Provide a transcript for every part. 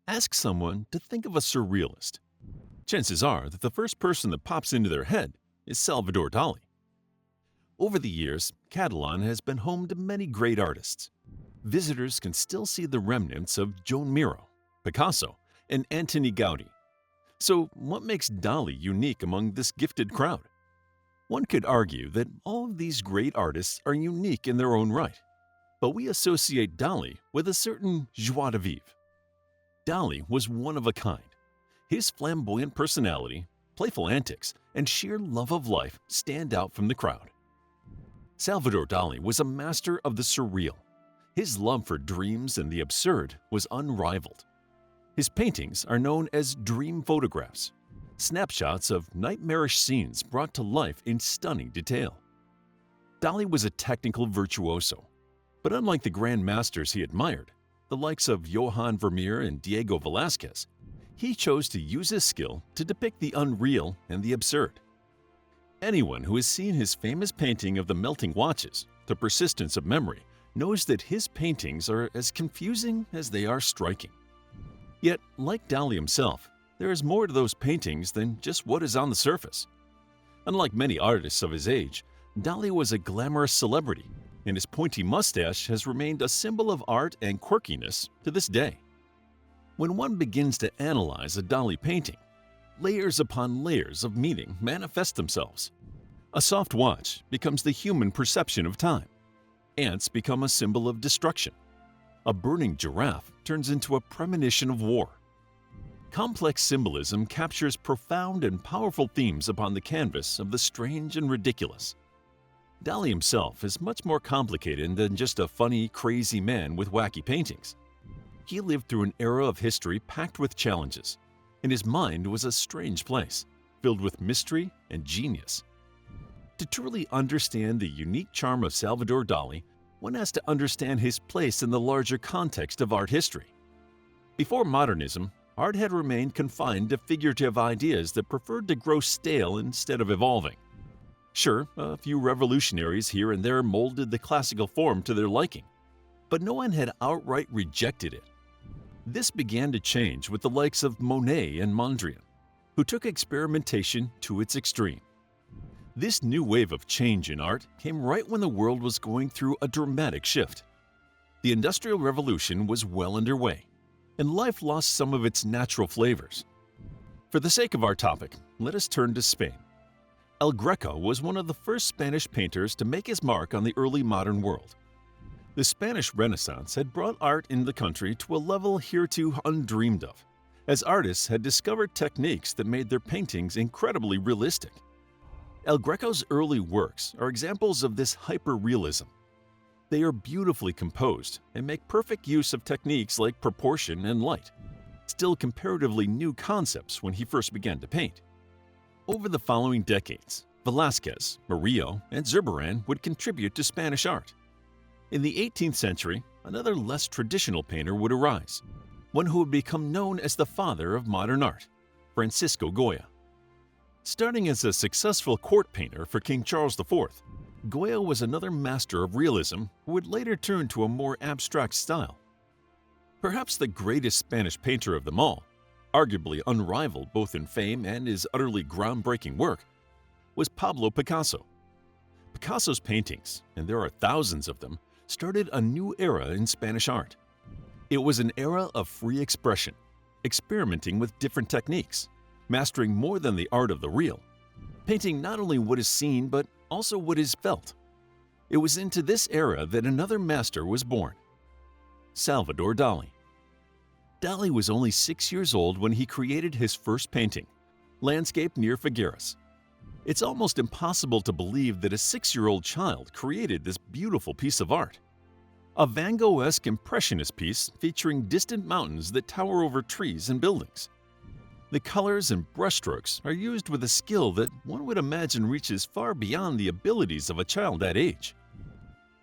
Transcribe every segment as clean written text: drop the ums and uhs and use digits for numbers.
Ask someone to think of a surrealist. Chances are that the first person that pops into their head is Salvador Dali. Over the years, Catalan has been home to many great artists. Visitors can still see the remnants of Joan Miró, Picasso, and Antoni Gaudí. So, what makes Dali unique among this gifted crowd? One could argue that all of these great artists are unique in their own right, but we associate Dali with a certain joie de vivre. Dali was one of a kind. His flamboyant personality, playful antics, and sheer love of life stand out from the crowd. Salvador Dali was a master of the surreal. His love for dreams and the absurd was unrivaled. His paintings are known as dream photographs, snapshots of nightmarish scenes brought to life in stunning detail. Dali was a technical virtuoso, but unlike the grand masters he admired, the likes of Johannes Vermeer and Diego Velázquez, he chose to use his skill to depict the unreal and the absurd. Anyone who has seen his famous painting of the melting watches, The Persistence of Memory, knows that his paintings are as confusing as they are striking. Yet, like Dali himself, there is more to those paintings than just what is on the surface. Unlike many artists of his age, Dali was a glamorous celebrity, and his pointy mustache has remained a symbol of art and quirkiness to this day. When one begins to analyze a Dali painting, layers upon layers of meaning manifest themselves. A soft watch becomes the human perception of time. Ants become a symbol of destruction. A burning giraffe turns into a premonition of war. Complex symbolism captures profound and powerful themes upon the canvas of the strange and ridiculous. Dali himself is much more complicated than just a funny, crazy man with wacky paintings. He lived through an era of history packed with challenges, and his mind was a strange place, filled with mystery and genius. To truly understand the unique charm of Salvador Dali, one has to understand his place in the larger context of art history. Before modernism, art had remained confined to figurative ideas that preferred to grow stale instead of evolving. Sure, a few revolutionaries here and there molded the classical form to their liking, but no one had outright rejected it. This began to change with the likes of Monet and Mondrian, who took experimentation to its extreme. This new wave of change in art came right when the world was going through a dramatic shift. The Industrial Revolution was well underway, and life lost some of its natural flavors. For the sake of our topic, let us turn to Spain. El Greco was one of the first Spanish painters to make his mark on the early modern world. The Spanish Renaissance had brought art in the country to a level hereto undreamed of, as artists had discovered techniques that made their paintings incredibly realistic. El Greco's early works are examples of this hyper-realism. They are beautifully composed and make perfect use of techniques like proportion and light, still comparatively new concepts when he first began to paint. Over the following decades, Velázquez, Murillo, and Zurbarán would contribute to Spanish art. In the 18th century, another less traditional painter would arise, one who would become known as the father of modern art, Francisco Goya. Starting as a successful court painter for King Charles IV, Goya was another master of realism who would later turn to a more abstract style. Perhaps the greatest Spanish painter of them all, arguably unrivaled both in fame and his utterly groundbreaking work, was Pablo Picasso. Picasso's paintings, and there are thousands of them, started a new era in Spanish art. It was an era of free expression, experimenting with different techniques, mastering more than the art of the real, painting not only what is seen but also what is felt. It was into this era that another master was born, Salvador Dali. Dali was only 6 years old when he created his first painting, Landscape near Figueras. It's almost impossible to believe that a 6-year-old child created this beautiful piece of art. A Van Gogh-esque impressionist piece featuring distant mountains that tower over trees and buildings. The colors and brushstrokes are used with a skill that one would imagine reaches far beyond the abilities of a child that age.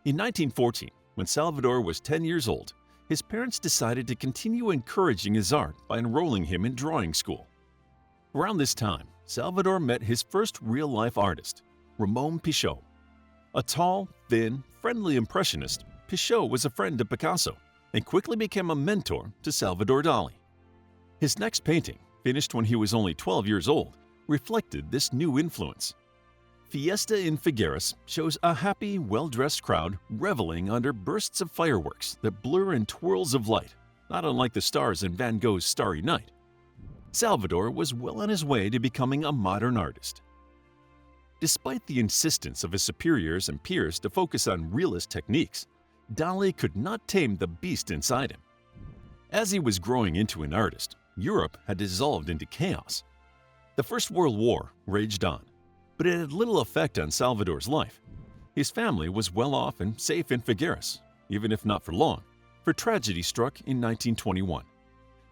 In 1914, when Salvador was 10 years old, his parents decided to continue encouraging his art by enrolling him in drawing school. Around this time, Salvador met his first real-life artist, Ramon Pichot. A tall, thin, friendly impressionist, Pichot was a friend of Picasso and quickly became a mentor to Salvador Dali. His next painting, finished when he was only 12 years old, reflected this new influence. Fiesta in Figueras shows a happy, well-dressed crowd reveling under bursts of fireworks that blur in twirls of light, not unlike the stars in Van Gogh's Starry Night. Salvador was well on his way to becoming a modern artist. Despite the insistence of his superiors and peers to focus on realist techniques, Dalí could not tame the beast inside him. As he was growing into an artist, Europe had dissolved into chaos. The First World War raged on, but it had little effect on Salvador's life. His family was well off and safe in Figueras, even if not for long, for tragedy struck in 1921.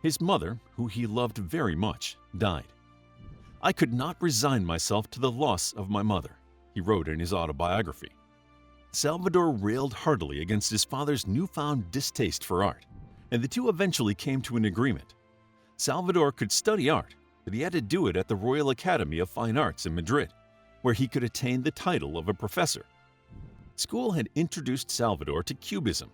His mother, who he loved very much, died. "I could not resign myself to the loss of my mother," he wrote in his autobiography. Salvador railed heartily against his father's newfound distaste for art, and the two eventually came to an agreement. Salvador could study art, but he had to do it at the Royal Academy of Fine Arts in Madrid, where he could attain the title of a professor. School had introduced Salvador to Cubism,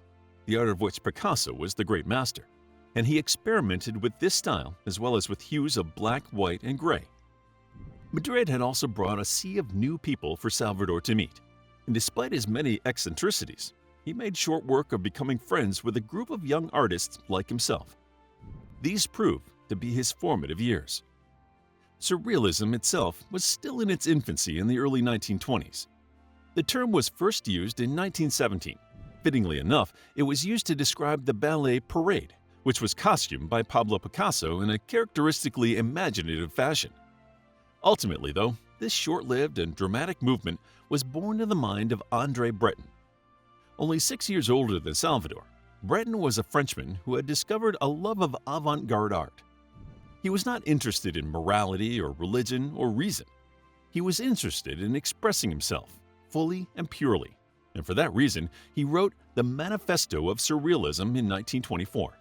the art of which Picasso was the great master, and he experimented with this style as well as with hues of black, white, and gray. Madrid had also brought a sea of new people for Salvador to meet, and despite his many eccentricities, he made short work of becoming friends with a group of young artists like himself. These proved to be his formative years. Surrealism itself was still in its infancy in the early 1920s. The term was first used in 1917. Fittingly enough, it was used to describe the ballet Parade, which was costumed by Pablo Picasso in a characteristically imaginative fashion. Ultimately, though, this short-lived and dramatic movement was born in the mind of André Breton. Only 6 years older than Salvador, Breton was a Frenchman who had discovered a love of avant-garde art. He was not interested in morality or religion or reason. He was interested in expressing himself, fully and purely, and for that reason, he wrote the Manifesto of Surrealism in 1924.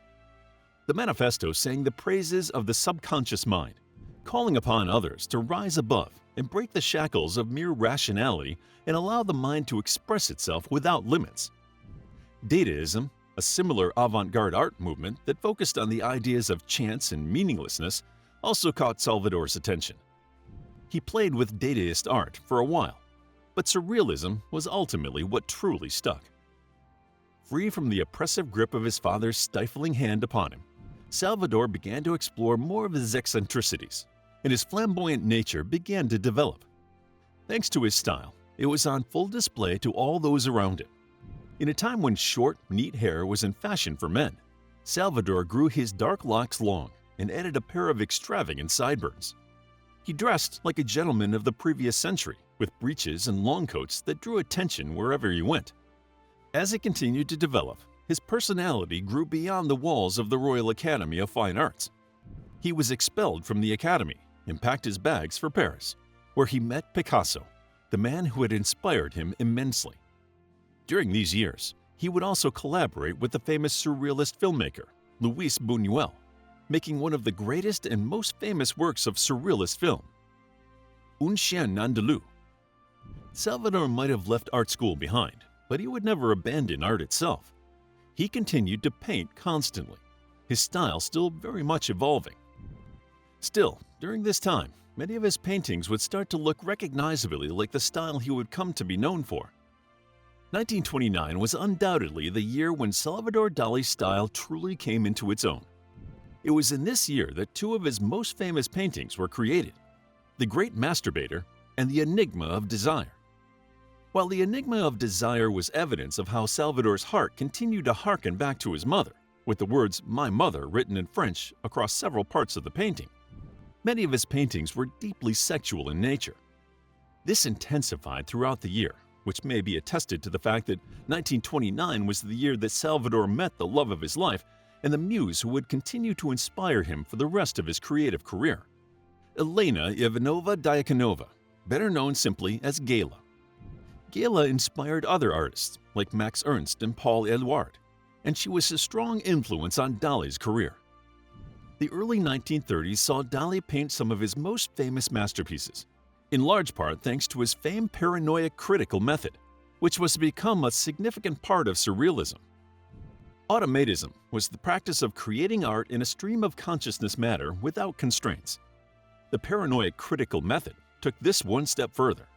The manifesto sang the praises of the subconscious mind, calling upon others to rise above and break the shackles of mere rationality and allow the mind to express itself without limits. Dadaism, a similar avant-garde art movement that focused on the ideas of chance and meaninglessness, also caught Salvador's attention. He played with Dadaist art for a while, but Surrealism was ultimately what truly stuck. Free from the oppressive grip of his father's stifling hand upon him, Salvador began to explore more of his eccentricities, and his flamboyant nature began to develop. Thanks to his style, it was on full display to all those around him. In a time when short, neat hair was in fashion for men, Salvador grew his dark locks long and added a pair of extravagant sideburns. He dressed like a gentleman of the previous century, with breeches and long coats that drew attention wherever he went. As it continued to develop, his personality grew beyond the walls of the Royal Academy of Fine Arts. He was expelled from the academy and packed his bags for Paris, where he met Picasso, the man who had inspired him immensely. During these years, he would also collaborate with the famous surrealist filmmaker, Luis Buñuel, making one of the greatest and most famous works of surrealist film, Un Chien Andalou. Salvador might have left art school behind, but he would never abandon art itself. He continued to paint constantly, his style still very much evolving. Still, during this time, many of his paintings would start to look recognizably like the style he would come to be known for. 1929 was undoubtedly the year when Salvador Dali's style truly came into its own. It was in this year that two of his most famous paintings were created, The Great Masturbator and The Enigma of Desire. While The Enigma of Desire was evidence of how Salvador's heart continued to hearken back to his mother, with the words "my mother" written in French across several parts of the painting, many of his paintings were deeply sexual in nature. This intensified throughout the year, which may be attested to the fact that 1929 was the year that Salvador met the love of his life and the muse who would continue to inspire him for the rest of his creative career, Elena Ivanova Diakonova, better known simply as Gala. Gala inspired other artists like Max Ernst and Paul Eluard, and she was a strong influence on Dali's career. The early 1930s saw Dali paint some of his most famous masterpieces, in large part thanks to his famed paranoia critical method, which was to become a significant part of Surrealism. Automatism was the practice of creating art in a stream of consciousness matter without constraints. The paranoid critical method took this one step further.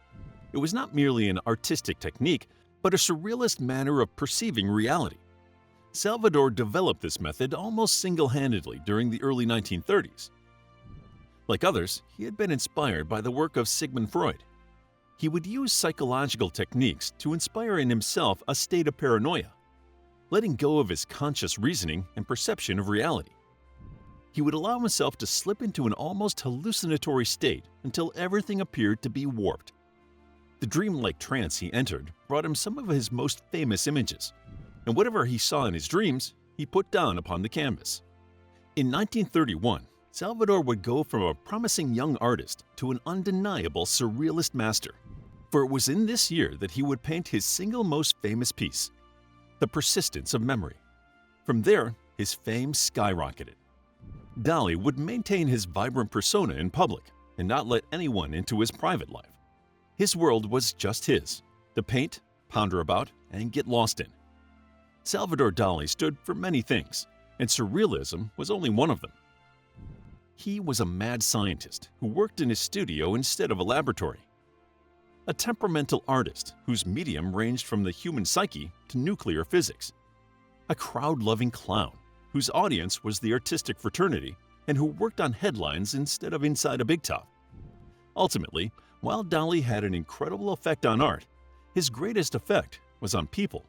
It was not merely an artistic technique, but a surrealist manner of perceiving reality. Salvador developed this method almost single-handedly during the early 1930s. Like others, he had been inspired by the work of Sigmund Freud. He would use psychological techniques to inspire in himself a state of paranoia, letting go of his conscious reasoning and perception of reality. He would allow himself to slip into an almost hallucinatory state until everything appeared to be warped. The dreamlike trance he entered brought him some of his most famous images, and whatever he saw in his dreams, he put down upon the canvas. In 1931, Salvador would go from a promising young artist to an undeniable surrealist master, for it was in this year that he would paint his single most famous piece, The Persistence of Memory. From there, his fame skyrocketed. Dalí would maintain his vibrant persona in public and not let anyone into his private life. His world was just his, to paint, ponder about, and get lost in. Salvador Dalí stood for many things, and surrealism was only one of them. He was a mad scientist who worked in his studio instead of a laboratory. A temperamental artist whose medium ranged from the human psyche to nuclear physics. A crowd-loving clown whose audience was the artistic fraternity and who worked on headlines instead of inside a big top. Ultimately, while Dalí had an incredible effect on art, his greatest effect was on people.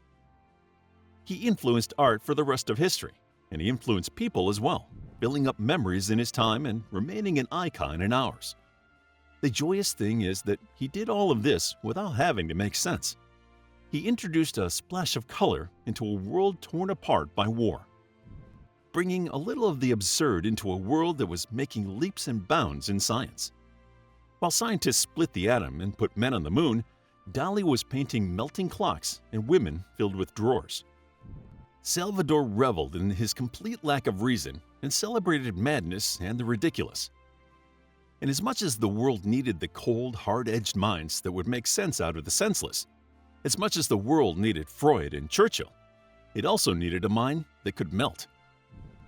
He influenced art for the rest of history, and he influenced people as well, building up memories in his time and remaining an icon in ours. The joyous thing is that he did all of this without having to make sense. He introduced a splash of color into a world torn apart by war, bringing a little of the absurd into a world that was making leaps and bounds in science. While scientists split the atom and put men on the moon, Dalí was painting melting clocks and women filled with drawers. Salvador reveled in his complete lack of reason and celebrated madness and the ridiculous. And as much as the world needed the cold, hard-edged minds that would make sense out of the senseless, as much as the world needed Freud and Churchill, it also needed a mind that could melt.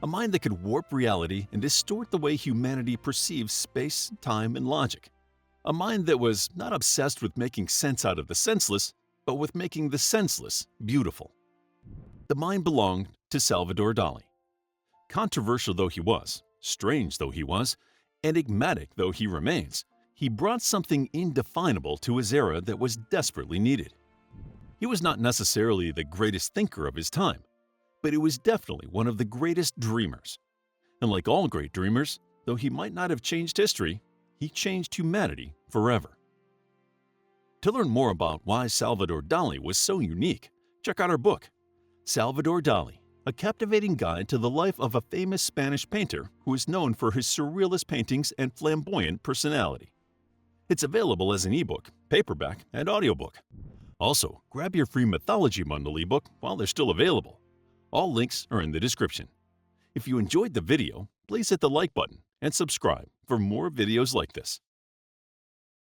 A mind that could warp reality and distort the way humanity perceives space, time, and logic. A mind that was not obsessed with making sense out of the senseless, but with making the senseless beautiful. The mind belonged to Salvador Dalí. Controversial though he was, strange though he was, enigmatic though he remains, he brought something indefinable to his era that was desperately needed. He was not necessarily the greatest thinker of his time, but he was definitely one of the greatest dreamers. And like all great dreamers, though he might not have changed history, he changed humanity forever. To learn more about why Salvador Dalí was so unique, check out our book, Salvador Dalí, a captivating guide to the life of a famous Spanish painter who is known for his surrealist paintings and flamboyant personality. It's available as an ebook, paperback, and audiobook. Also, grab your free Mythology Bundle ebook while they're still available. All links are in the description. If you enjoyed the video, please hit the like button and subscribe for more videos like this.